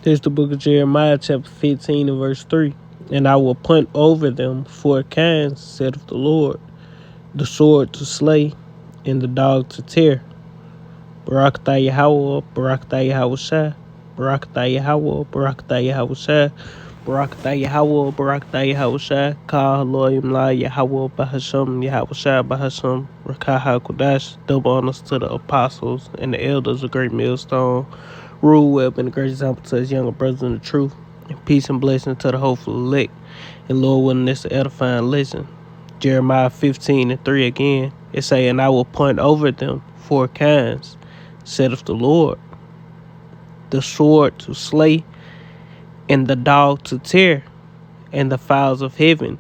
This is the book of Jeremiah, chapter 15 and verse 3. And I will punt over them 4 kinds, saith the Lord, the sword to slay, and the dog to tear. Barakatah Yahweh, Barakatah Yahweh Shai, Barakatah Yahweh, Barakatah Yahweh Shai, Barakatah Yahweh, Barakatah Yahweh Shai, Ka Elohim La Yahweh Bahasham Yahweh Shai Bahasham, Rakah HaKodash. Double honors to the apostles and the elders of Great Millstone. Rule well been a great example to his younger brothers in the truth. And peace and blessing to the hopeful elect. And Lord willing, this an edifying lesson. Jeremiah 15 and 3 again. It say, and I will point over them 4 kinds, saith the Lord. The sword to slay, and the dog to tear, and the fowls of heaven,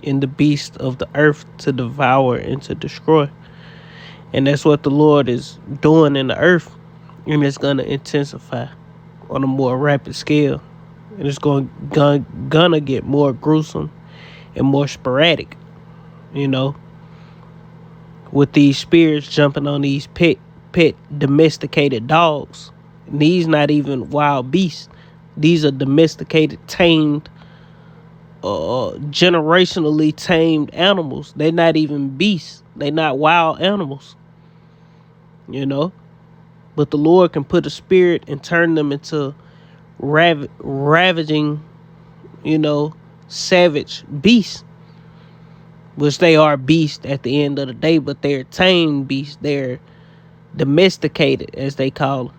and the beasts of the earth to devour and to destroy. And that's what the Lord is doing in the earth. And it's going to intensify on a more rapid scale. And it's gonna get more gruesome and more sporadic, with these spirits jumping on these pet domesticated dogs. And these not even wild beasts. These are domesticated, tamed, generationally tamed animals. They're not even beasts. They're not wild animals, But the Lord can put a spirit and turn them into ravaging, savage beasts. Which they are beasts at the end of the day, but they're tamed beasts. They're domesticated, as they call them.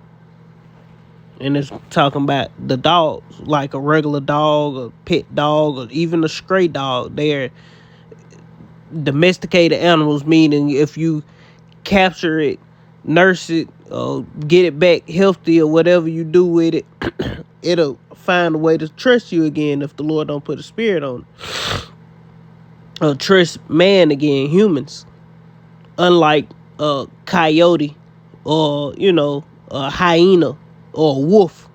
And it's talking about the dogs, like a regular dog, a pet dog, or even a stray dog. They're domesticated animals, meaning if you capture it, nurse it, get it back healthy or whatever you do with it, it'll find a way to trust you again if the Lord don't put a spirit on it. Trust man again, humans. Unlike a coyote or, a hyena or a wolf.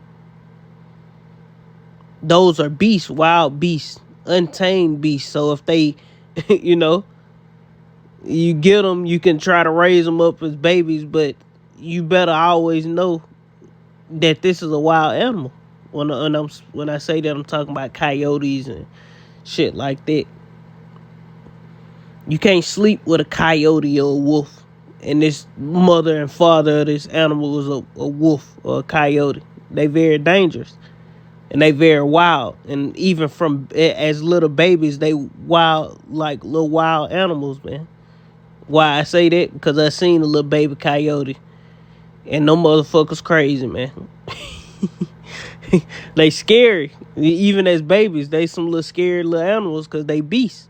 Those are beasts, wild beasts, untamed beasts. So if they, you get them, you can try to raise them up as babies, but you better always know that this is a wild animal. When I say that, I'm talking about coyotes and shit like that. You can't sleep with a coyote or a wolf, and this mother and father of this animal is a wolf or a coyote. They very dangerous, and they very wild. And even from as little babies, they wild, like little wild animals, man. Why I say that? Because I seen a little baby coyote, and no motherfuckers crazy, man. They scary. Even as babies, they some little scary little animals because they beasts.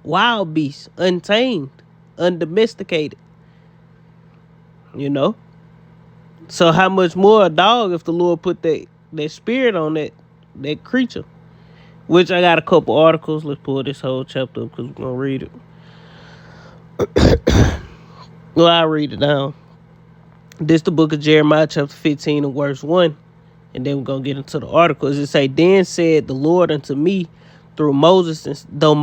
Wild beasts, untamed, undomesticated. So how much more a dog if the Lord put that spirit on that creature? Which I got a couple articles. Let's pull this whole chapter up because we're going to read it. Well, I'll read it down. This the book of Jeremiah chapter 15 and verse 1. And then we're going to get into the articles. It say, then said the Lord unto me, through Moses, and though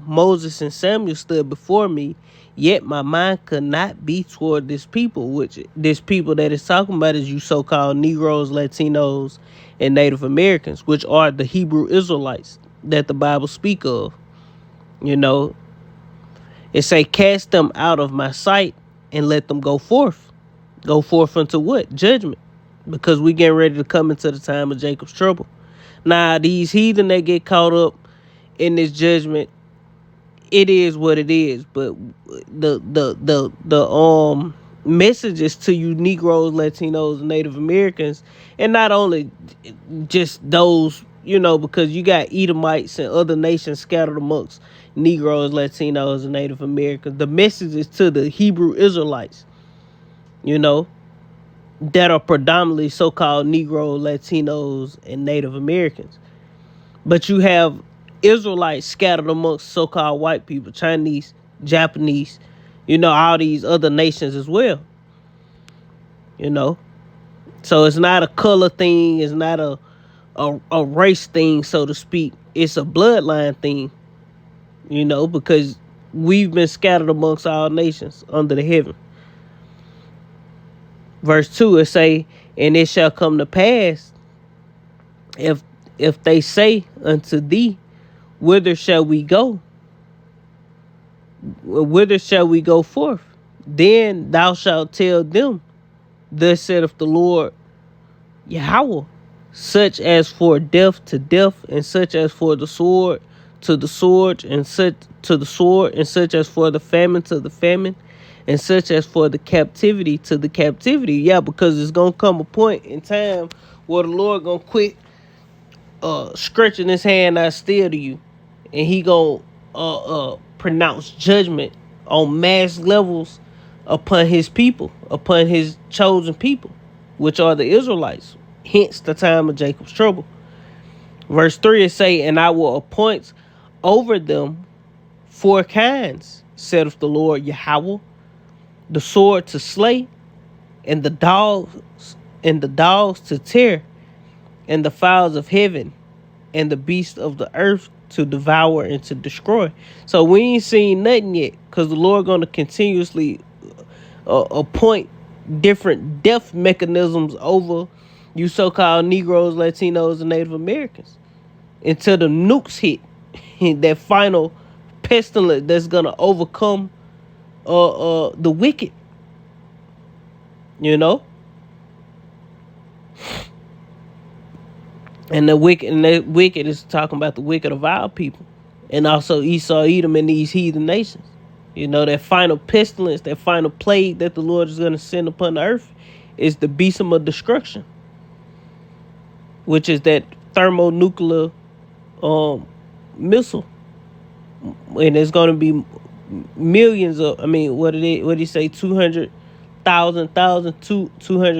Moses and Samuel stood before me, yet my mind could not be toward this people, which this people that is talking about is you so-called Negroes, Latinos, and Native Americans, which are the Hebrew Israelites that the Bible speak of. It say, cast them out of my sight and let them go forth. Go forth unto what? Judgment. Because we getting ready to come into the time of Jacob's trouble. Now, these heathen that get caught up in this judgment, it is what it is. But the messages to you Negroes, Latinos, and Native Americans, and not only just those, because you got Edomites and other nations scattered amongst Negroes, Latinos, and Native Americans. The messages to the Hebrew Israelites, that are predominantly so-called Negro, Latinos, and Native Americans. But you have Israelites scattered amongst so-called white people, Chinese, Japanese, all these other nations as well. So it's not a color thing. It's not a race thing, so to speak. It's a bloodline thing, because we've been scattered amongst all nations under the heaven. Verse 2, it say, and it shall come to pass If they say unto thee, whither shall we go? Whither shall we go forth? Then thou shalt tell them, thus saith the Lord Yahweh, such as for death to death, and such as for the sword to the sword, and such to the sword, and such as for the famine to the famine, and such as for the captivity to the captivity. Yeah, because it's gonna come a point in time where the Lord gonna quit stretching his hand out still to you, and he gonna pronounce judgment on mass levels upon his people, upon his chosen people, which are the Israelites. Hence the time of Jacob's trouble. Verse 3 is say, and I will appoint over them 4 kinds, saith the Lord Yahweh, the sword to slay, and the dogs to tear, and the fowls of heaven, and the beasts of the earth to devour and to destroy. So we ain't seen nothing yet, because the Lord going to continuously appoint different death mechanisms over you so-called Negroes, Latinos, and Native Americans until the nukes hit. That final pestilence that's going to overcome the wicked, you know. And the wicked is talking about the wicked of our people, and also Esau, Edom, and these heathen nations. You know, that final pestilence, that final plague that the Lord is going to send upon the earth is the beast of destruction, which is that thermonuclear missile, and it's going to be millions of. I mean, what did he say? 200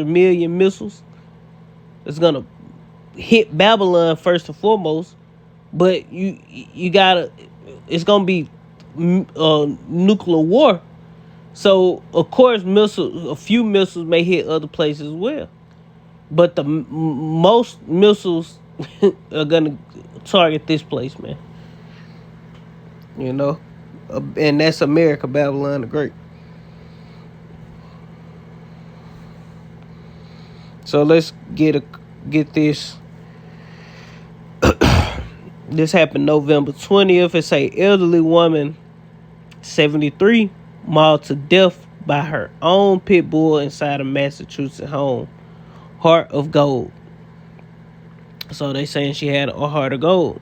million missiles. It's going to hit Babylon first and foremost, but you gotta, it's gonna be nuclear war. So of course a few missiles may hit other places as well, but the most missiles are gonna target this place, man. You know, and that's America, Babylon the Great. So let's get this. This happened November 20th. It's a elderly woman, 73, mauled to death by her own pit bull inside a Massachusetts home. Heart of gold. So they saying she had a heart of gold.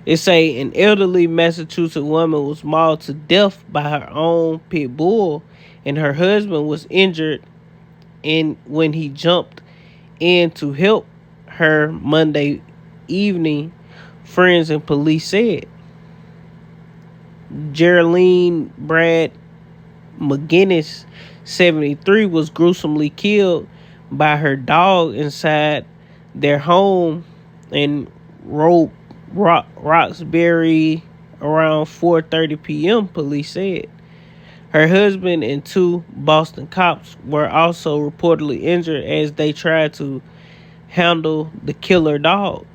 It say an elderly Massachusetts woman was mauled to death by her own pit bull, and her husband was injured when he jumped in to help her Monday evening, friends and police said. Geraldine Brad McGinnis, 73, was gruesomely killed by her dog inside their home in Roxbury around 4:30 p.m., police said. Her husband and 2 Boston cops were also reportedly injured as they tried to handle the killer dog.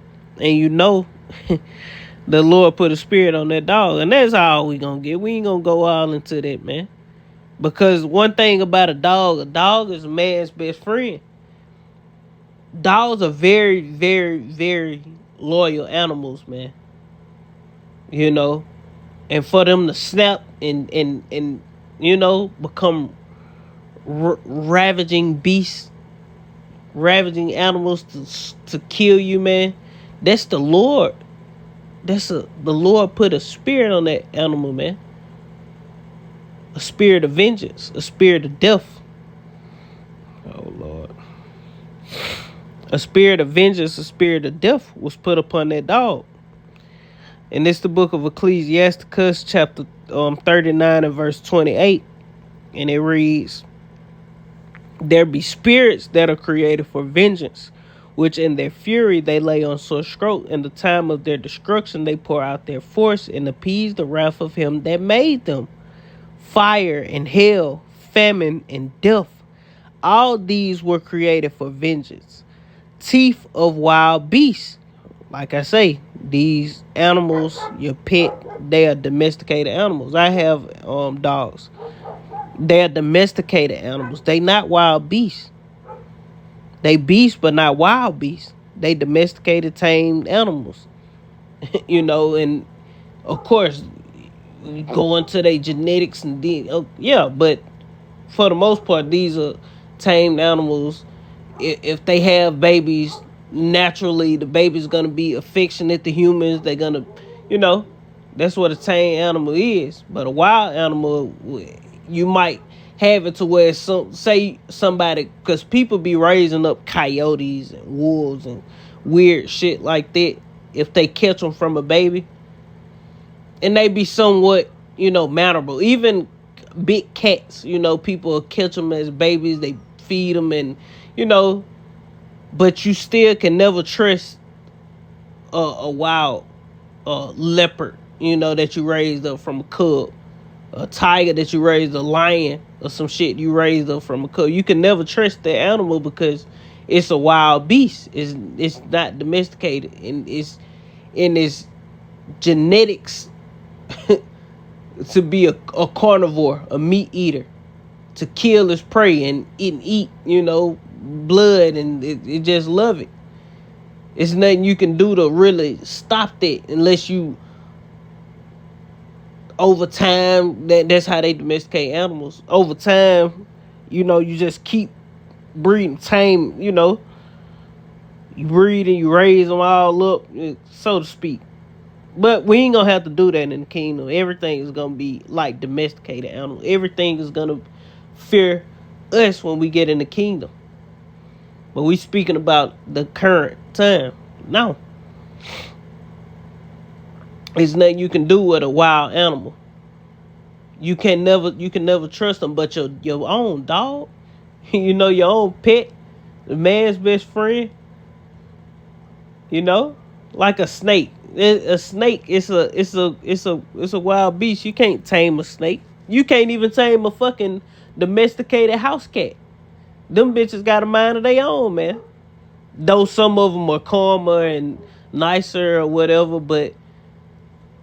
And you know, the Lord put a spirit on that dog, and that's all we gonna get. We ain't gonna go all into that, man. Because one thing about a dog is a man's best friend. Dogs are very, very, very loyal animals, man. You know, and for them to snap and you know, become ravaging beasts, ravaging animals to kill you, man. That's the Lord. The Lord put a spirit on that animal, man. A spirit of vengeance, a spirit of death. Oh Lord. A spirit of vengeance, a spirit of death was put upon that dog. And it's the book of Ecclesiasticus, chapter 39 and verse 28. And it reads, there be spirits that are created for vengeance, which in their fury they lay on sore stroke. In the time of their destruction they pour out their force and appease the wrath of him that made them. Fire and hell, famine and death, all these were created for vengeance. Teeth of wild beasts. Like I say, these animals, your pet, they are domesticated animals. I have dogs. They are domesticated animals. They not wild beasts. They beasts, but not wild beasts. They domesticated, tamed animals. And of course, go into their genetics and yeah, but for the most part, these are tamed animals. If they have babies, naturally the baby's gonna be affectionate to humans. They're gonna, you know, that's what a tame animal is. But a wild animal, you might have it to where say somebody, because people be raising up coyotes and wolves and weird shit like that. If they catch them from a baby, and they be somewhat, mannerable. Even big cats, people catch them as babies. They feed them, and you know, but you still can never trust a wild leopard, that you raised up from a cub, a tiger that you raised, a lion or some shit you raised up from a cub. You can never trust that animal because it's a wild beast. It's not domesticated, and it's in its genetics to be a carnivore, a meat eater, to kill his prey and eat, blood, and it just love it. It's nothing you can do to really stop that unless you, over time, that's how they domesticate animals. Over time, you just keep breeding, tame, you breed and you raise them all up, so to speak. But we ain't gonna have to do that in the kingdom. Everything is gonna be like domesticated animals. Everything is gonna fear us when we get in the kingdom. But we speaking about the current time. No. There's nothing you can do with a wild animal. You can never trust them, but your own dog, your own pet, the man's best friend, like a snake. A snake it's a wild beast. You can't tame a snake. You can't even tame a fucking domesticated house cat. Them bitches got a mind of their own, man. Though some of them are calmer and nicer or whatever, but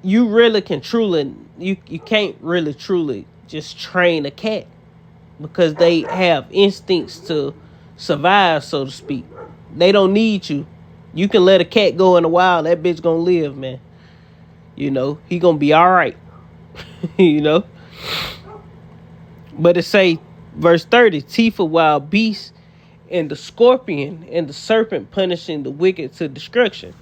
you really can truly, you can't really truly just train a cat, because they have instincts to survive, so to speak. They don't need you. You can let a cat go in the wild, that bitch gonna live, man. He gonna be all right. you know. But it say, verse 30, teeth of wild beasts, and the scorpion and the serpent punishing the wicked to destruction.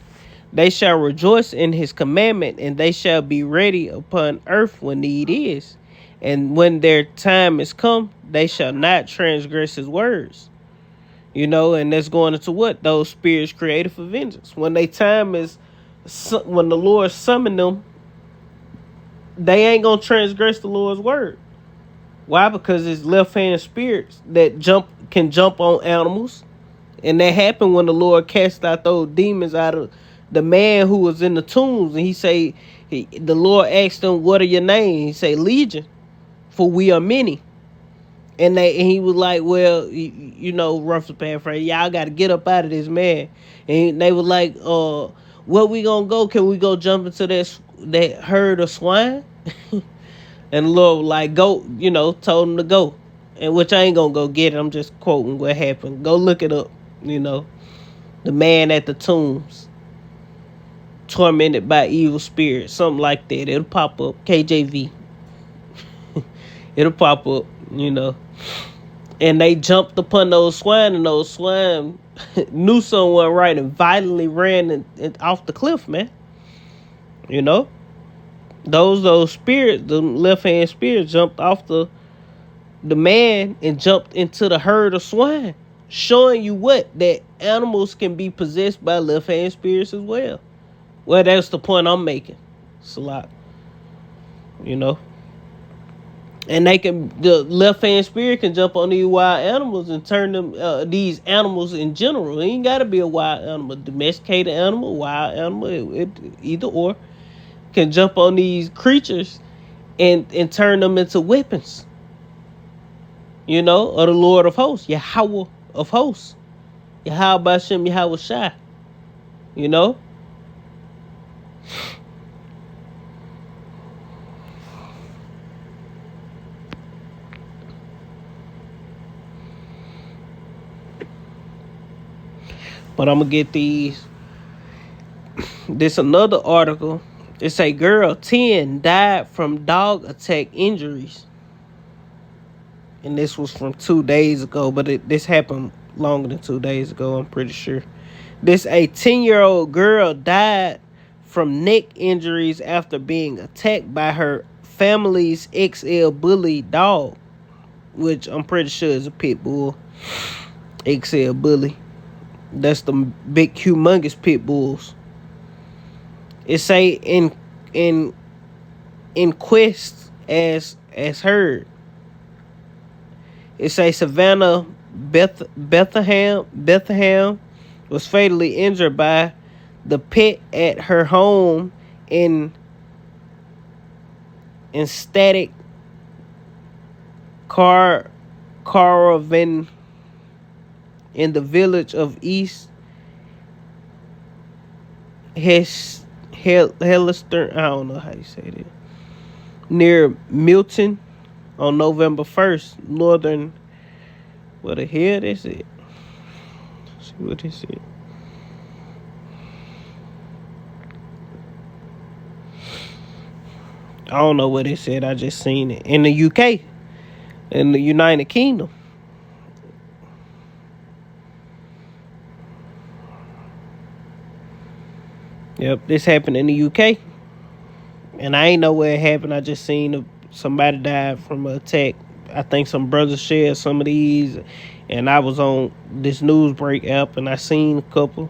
They shall rejoice in his commandment, and they shall be ready upon earth when need is. And when their time is come, they shall not transgress his words. And that's going into what? Those spirits created for vengeance. When their time is, when the Lord summoned them, they ain't going to transgress the Lord's word. Why? Because it's left-hand spirits that can jump on animals. And that happened when the Lord cast out those demons out of the man who was in the tombs. And the Lord asked him, what are your names? He say, Legion, for we are many. And he was like, well, roughly paraphrase, y'all got to get up out of this, man. And they were like, where we gonna go? Can we go jump into that herd of swine? And the Lord was like, go, told him to go. And which I ain't gonna go get it. I'm just quoting what happened. Go look it up, the man at the tombs, tormented by evil spirits, something like that. It'll pop up. KJV. It'll pop up, And they jumped upon those swine, and those swine knew someone right and violently ran off the cliff, man. Those spirits, the left hand spirits, jumped off the man and jumped into the herd of swine, showing you that animals can be possessed by left hand spirits as well. Well, that's the point I'm making. It's a lot, And the left hand spirit can jump on these wild animals and turn them, these animals in general. It ain't got to be a wild animal, domesticated animal, wild animal, either or, can jump on these creatures and turn them into weapons. Or the Lord of hosts, Yahweh of hosts, Yahweh Bashem, Yahweh Shai. But I'm gonna get these. This another article. It say girl 10 died from dog attack injuries. And this was from 2 days ago, but this happened longer than 2 days ago, I'm pretty sure. This a 10-year-old girl died from neck injuries after being attacked by her family's XL bully dog, which I'm pretty sure is a pit bull. XL bully. That's the big humongous pit bulls. It say in quest as heard. It say Savannah Bethlehem was fatally injured by the pet at her home in static caravan in the village of East Hellister. I don't know how you say that. Near Milton on November 1st. Northern. What the hell is it? Let's see what this is. I don't know what it said. I just seen it. In the UK. In the United Kingdom. Yep, this happened in the UK. And I ain't know where it happened. I just seen somebody died from an attack. I think some brothers shared some of these. And I was on this Newsbreak app and I seen a couple.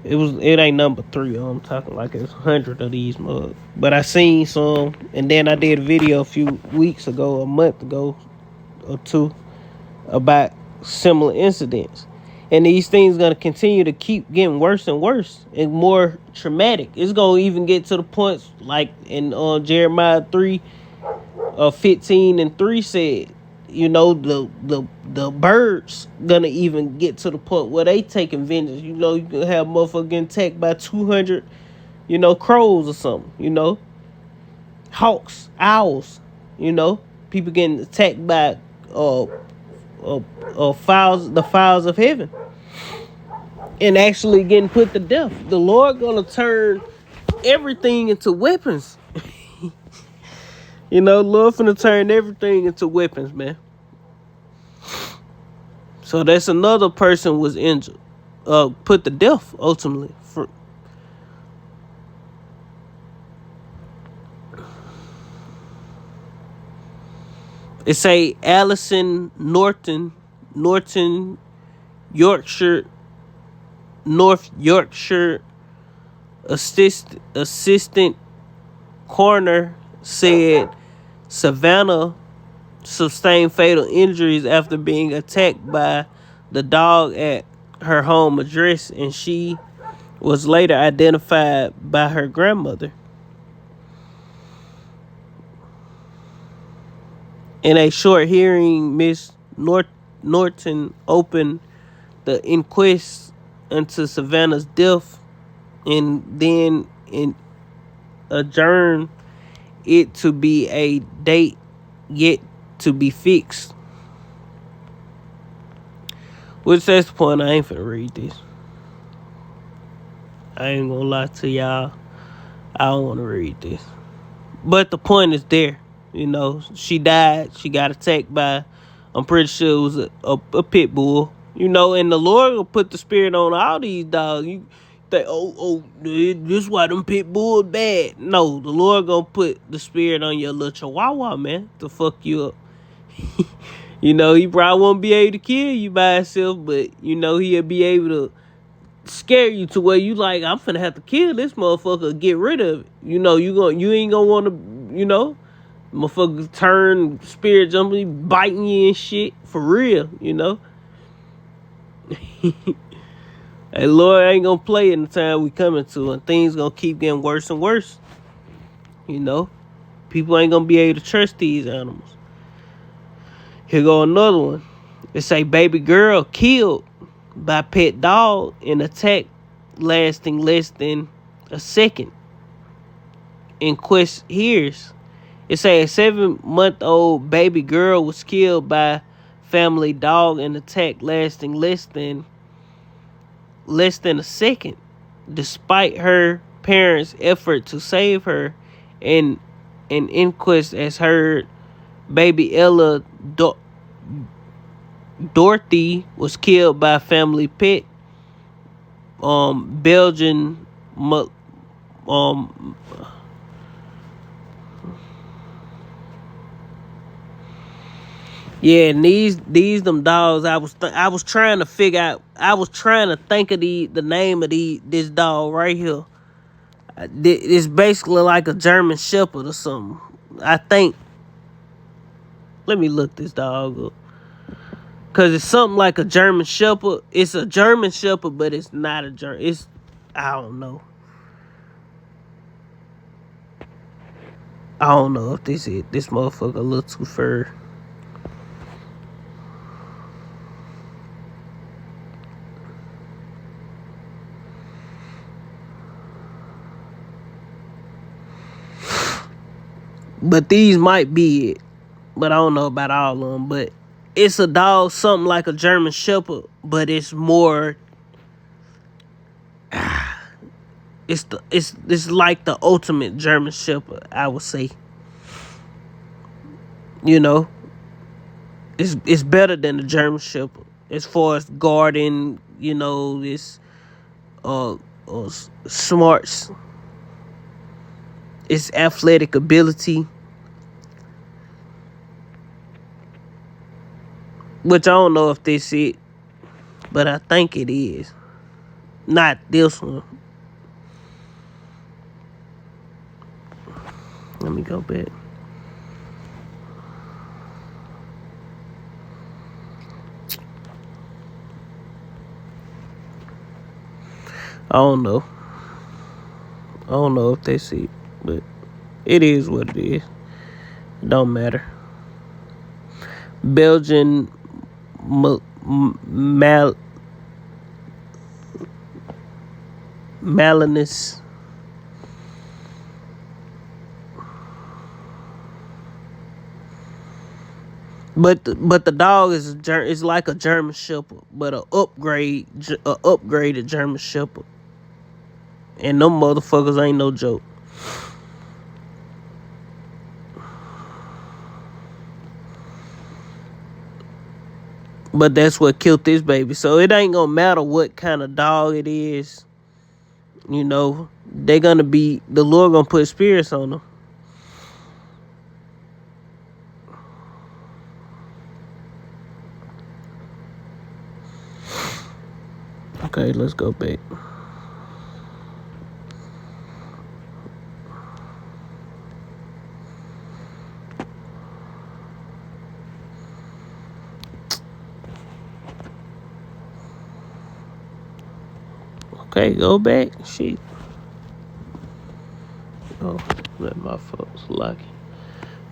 It ain't number 3. I'm talking like it's 100 of these mugs. But I seen some. And then I did a video a few weeks ago, a month ago or 2, about similar incidents. And these things going to continue to keep getting worse and worse and more traumatic. It's going to even get to the points like in Jeremiah 3:15-3 said, you know, the birds going to even get to the point where they taking vengeance. You know, you can have motherfuckers getting attacked by 200, you know, crows or something, you know. Hawks, owls, you know. People getting attacked by fowls, the fowls of heaven, and actually getting put to death. The Lord gonna turn everything into weapons. You know, Lord finna turn everything into weapons, man. So that's another person was injured, put to death ultimately. It say Alison Norton, Yorkshire, North Yorkshire assistant coroner said Savannah sustained fatal injuries after being attacked by the dog at her home address, and she was later identified by her grandmother. In a short hearing, Miss Norton opened the inquest into Savannah's death and then adjourned it to be a date yet to be fixed. Which that's the point. I ain't finna read this. I ain't gonna lie to y'all. I don't want to read this. But the point is there. You know, she died. She got attacked by, I'm pretty sure it was a pit bull. You know, and the Lord will put the spirit on all these dogs. You think, this why them pit bulls bad. No, the Lord gonna put the spirit on your little chihuahua, man, to fuck you up. You know, he probably won't be able to kill you by himself, but, you know, he'll be able to scare you to where you like, I'm finna have to kill this motherfucker, get rid of it. You know, you ain't gonna want to, you know, motherfucker turn spirit jumping, biting you and shit for real, you know. Hey, Lord ain't gonna play in the time we coming to, and things gonna keep getting worse and worse. You know, people ain't gonna be able to trust these animals. Here go another one. It say baby girl killed by pet dog in attack lasting less than a second. In quest hears, it say a 7-month-old baby girl was killed by family dog in attack lasting less than less than a second, despite her parents' effort to save her. And an inquest has heard baby Ella Dorothy was killed by a family pet. Belgian um yeah, and these them dogs. I was trying to figure out. I was trying to think of the name of this dog right here. It's basically like a German Shepherd or something. I think. Let me look this dog up. Cause it's something like a German Shepherd. It's a German Shepherd, but it's not a German. It's, I don't know. I don't know if this is this motherfucker a little too fur. But these might be it. But I don't know about all of them. But it's a dog, something like a German Shepherd, but it's more. It's like the ultimate German Shepherd, I would say. You know, it's better than the German Shepherd as far as guarding. You know, this uh, smarts, its athletic ability, which I don't know if this it, but I think it is. Not this one. Let me go back. I don't know. I don't know if that's it, but it is what it is. It don't matter. Belgian Malinus. But the dog is like a German Shepherd, but a upgraded German Shepherd. And them motherfuckers ain't no joke. But that's what killed this baby. So it ain't gonna matter what kind of dog it is. You know, the Lord gonna put spirits on them. Okay, let's go back. Okay, go back. Shit. Oh, let my folks lock it.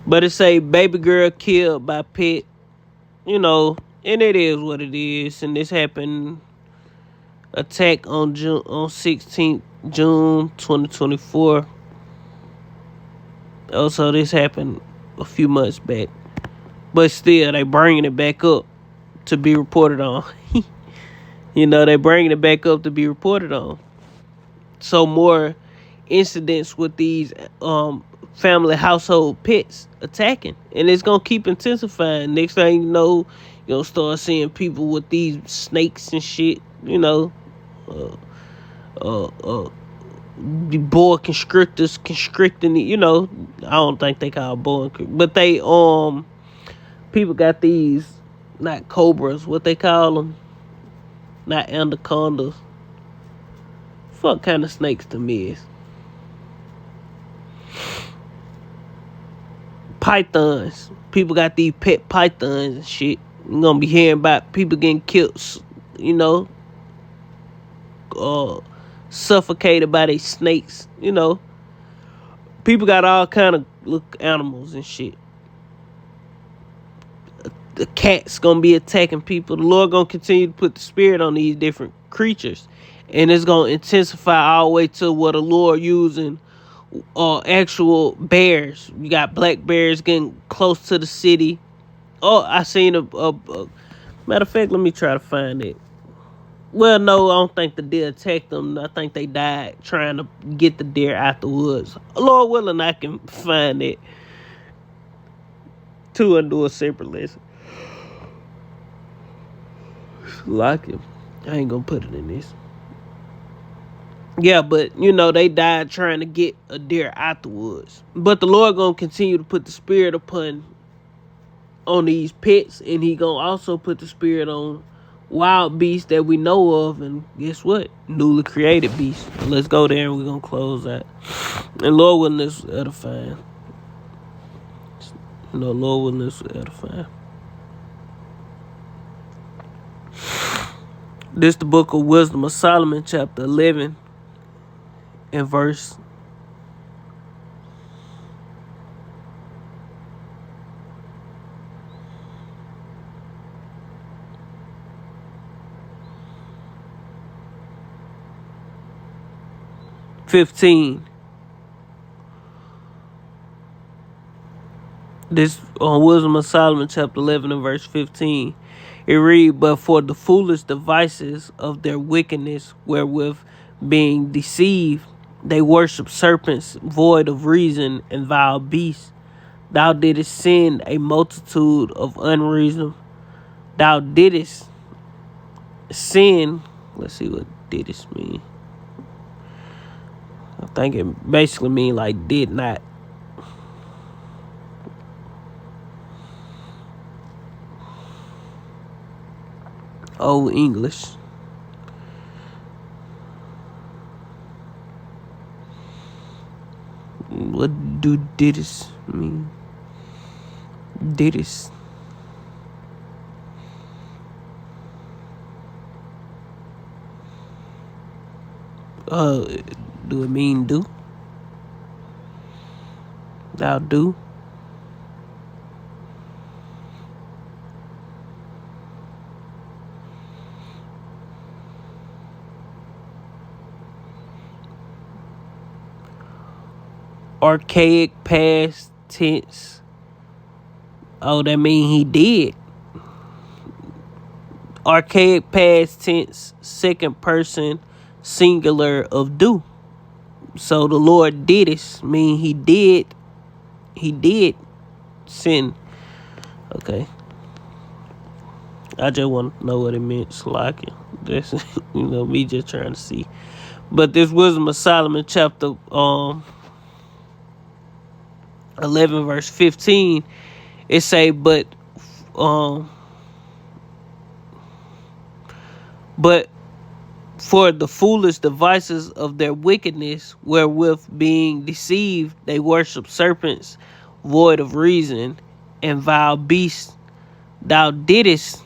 But it say baby girl killed by pet. You know, and it is what it is. And this happened. Attack on 16th June 2024. Also, this happened a few months back. But still, they bringing it back up to be reported on. You know, they bringing it back up to be reported on. So more incidents with these family household pets attacking. And it's going to keep intensifying. Next thing you know, you'll start seeing people with these snakes and shit, you know. The boa constrictors constricting it, you know. I don't think they call boa, but they people got these, not cobras, what they call them, not anacondas. Fuck kind of snakes to me is pythons. People got these pet pythons and shit. You're gonna be hearing about people getting killed, you know, suffocated by these snakes, you know. People got all kind of animals and shit. The cat's gonna be attacking people. The Lord gonna continue to put the spirit on these different creatures, and it's gonna intensify all the way to what the Lord using actual bears. You got black bears getting close to the city. Oh, I seen a matter of fact. Let me try to find it. Well, no, I don't think the deer attacked them. I think they died trying to get the deer out the woods. Lord willing, I can find it to and do a separate lesson. Like it. I ain't gonna put it in this. Yeah, but they died trying to get a deer out the woods. But the Lord gonna continue to put the spirit on these pets, and he gonna also put the spirit on wild beasts that we know of, and guess what? Newly created beasts. Let's go there and we're gonna close that. And Lord willing, this was edifying. Lord willing, this was edifying. This the book of Wisdom of Solomon, chapter 11, and verse 15. This on Wisdom of Solomon, chapter 11, and verse 15. It reads, "But for the foolish devices of their wickedness, wherewith being deceived, they worship serpents void of reason and vile beasts. Thou didst send a multitude of unreason. Thou didst send." Let's see what didst mean. I think it basically means like did not. Old English. What do didst mean? Didst. Do it mean do? Thou do? Archaic past tense. Oh, that mean he did. Archaic past tense, second person singular of do. So the Lord didst mean he did sin. Okay. I just want to know what it meant, slacking. That's me just trying to see. But this Wisdom of Solomon, chapter 11, verse 15, it say, but for the foolish devices of their wickedness, wherewith being deceived, they worship serpents void of reason and vile beasts. Thou didst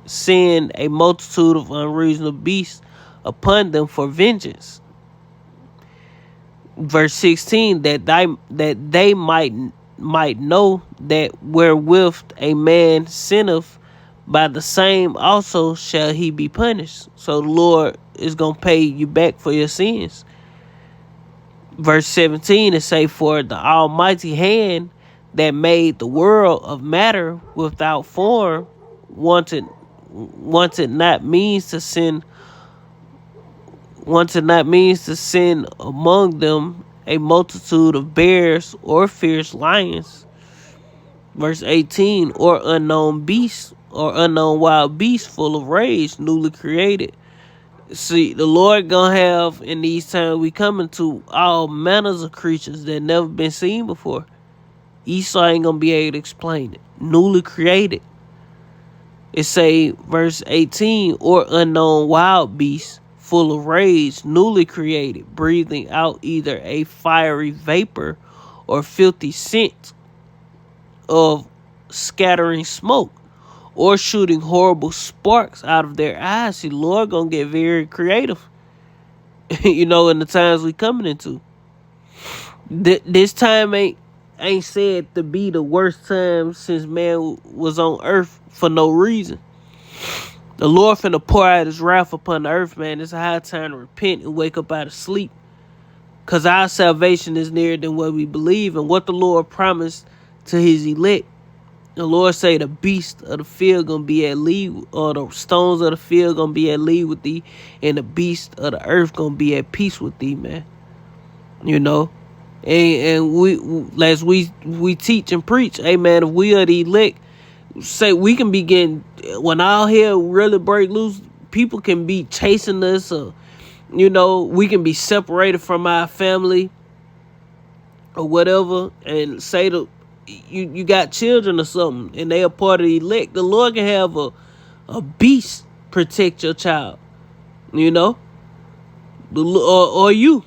send a multitude of unreasonable beasts upon them for vengeance. Verse 16, that they might know that wherewith a man sinneth, by the same also shall he be punished. So the Lord is going to pay you back for your sins. Verse 17, it say, for the almighty hand that made the world of matter without form wanted not means to send among them a multitude of bears or fierce lions. Verse 18, or unknown beasts or unknown wild beasts full of rage, newly created. See, the Lord gonna have in these times we coming to all manners of creatures that never been seen before. Esau ain't gonna be able to explain it. Newly created. It say, verse 18, or unknown wild beasts full of rage, newly created, breathing out either a fiery vapor or filthy scent of scattering smoke, or shooting horrible sparks out of their eyes. See, Lord gonna get very creative. In the times we coming into. This time ain't said to be the worst time since man was on earth for no reason. The Lord finna pour out his wrath upon the earth, man. It's a high time to repent and wake up out of sleep. Because our salvation is nearer than what we believe, and what the Lord promised to his elect The Lord say the beast of the field gonna be at lead, or the stones of the field gonna be at lead with thee, and the beast of the earth gonna be at peace with thee, man. You know, and we, as we teach and preach, amen. If we are the elect, say we can be getting, when all hell really break loose, people can be chasing us, or you know, we can be separated from our family or whatever, and say to you got children or something, and they are part of the elect. The Lord can have a beast protect your child, you know, or you.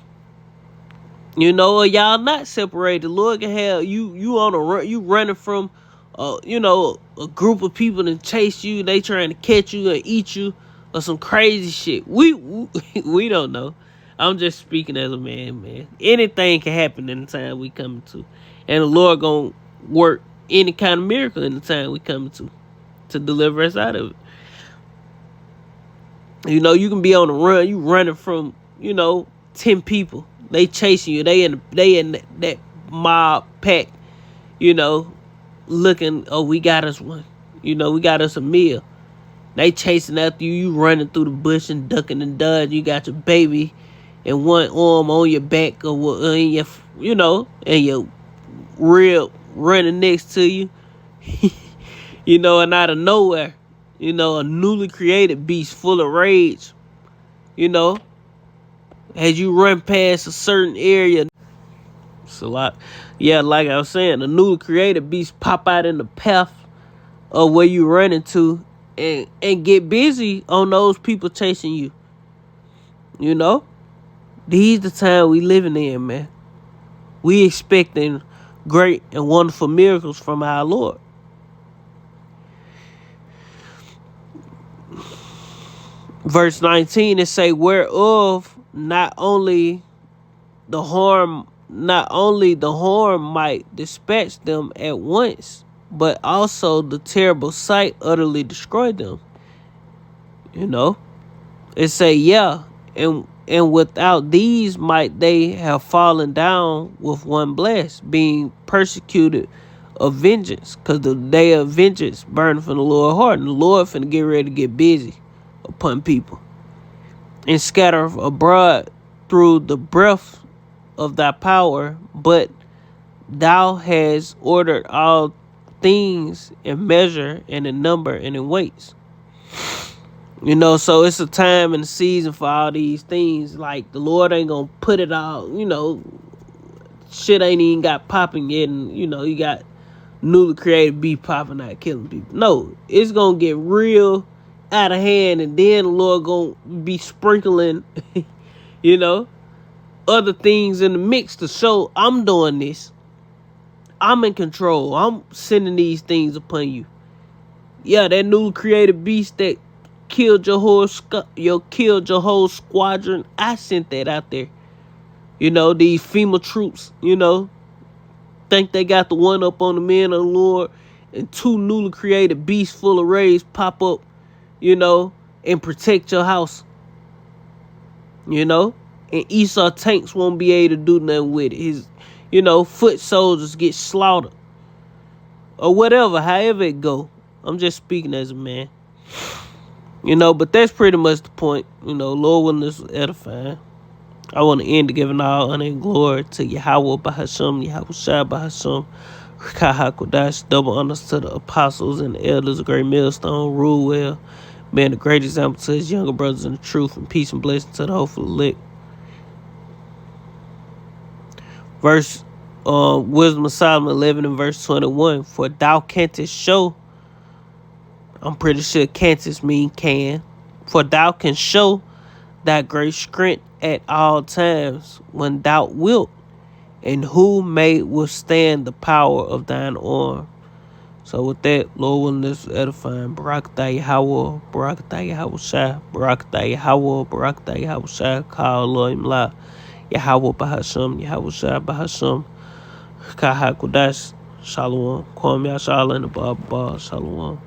You know, or y'all not separated. The Lord can have you on a run. You running from, you know, a group of people that chase you. They trying to catch you and eat you, or some crazy shit. We don't know. I'm just speaking as a man. Anything can happen in the time we coming to, and the Lord gonna work any kind of miracle in the time we coming to deliver us out of it. You know, you can be on the run. You running from, you know, 10 people. They chasing you. They in that mob pack, you know, looking, oh, we got us one. You know, we got us a meal. They chasing after you. You running through the bush and ducking and dodging. You got your baby and one arm on your back, or in your, you know, and your rib running next to you. You know, and out of nowhere, you know, a newly created beast full of rage, you know, as you run past a certain area. It's a lot. Yeah, like I was saying, a newly created beast pop out in the path of where you running to, and get busy on those people chasing you. You know? These the time we living in, man. We expecting great and wonderful miracles from our Lord. Verse 19, it say, whereof not only the harm might dispatch them at once, but also the terrible sight utterly destroyed them. You know, it say, yeah, and without these might they have fallen down with one blast, being persecuted of vengeance, because the day of vengeance burning from the Lord's heart, and the Lord finna get ready to get busy upon people, and scatter abroad through the breath of thy power, but thou hast ordered all things in measure and in number and in weights. You know, so it's a time and a season for all these things. Like, the Lord ain't gonna put it all, you know, shit ain't even got popping yet, and you know, you got newly created beef popping out killing people. No, it's gonna get real out of hand, and then the Lord gonna be sprinkling you know, other things in the mix to show I'm doing this. I'm in control. I'm sending these things upon you. Yeah, that newly created beast that killed your whole squadron, I sent that out there. You know, these FEMA troops, you know, think they got the one up on the men of the Lord, and two newly created beasts full of rage pop up, you know, and protect your house. You know, and Esau tanks won't be able to do nothing with it. His, you know, foot soldiers get slaughtered, or whatever, however it go. I'm just speaking as a man. You know, but that's pretty much the point. You know, Lord willing, this is edifying. I want to end to giving all honor and glory to Yahweh Bahasham, Yahweh Shai Bahasham, Rikaha Kodash, double honors to the apostles and the elders of Great Millstone, rule well, being a great example to his younger brothers in the truth, and peace and blessing to the hopeful elect. Verse, Wisdom of Solomon 11 and verse 21, for thou canst show, I'm pretty sure canst mean can, for thou canst show thy great strength at all times when thou wilt, and who may withstand the power of thine arm. So with that, Lord willing, this is edifying. Barakatah Yahweh, Barakatah Yahweh Shai, Barakatah Yahweh, Barakatah Yahweh Shai, Ka'al Elohim La, Yahweh Bahasham, Yahweh Shai Bahasham, Kaha Kodash, Shalom, Kwam Yashala, and the Baba, Shalom.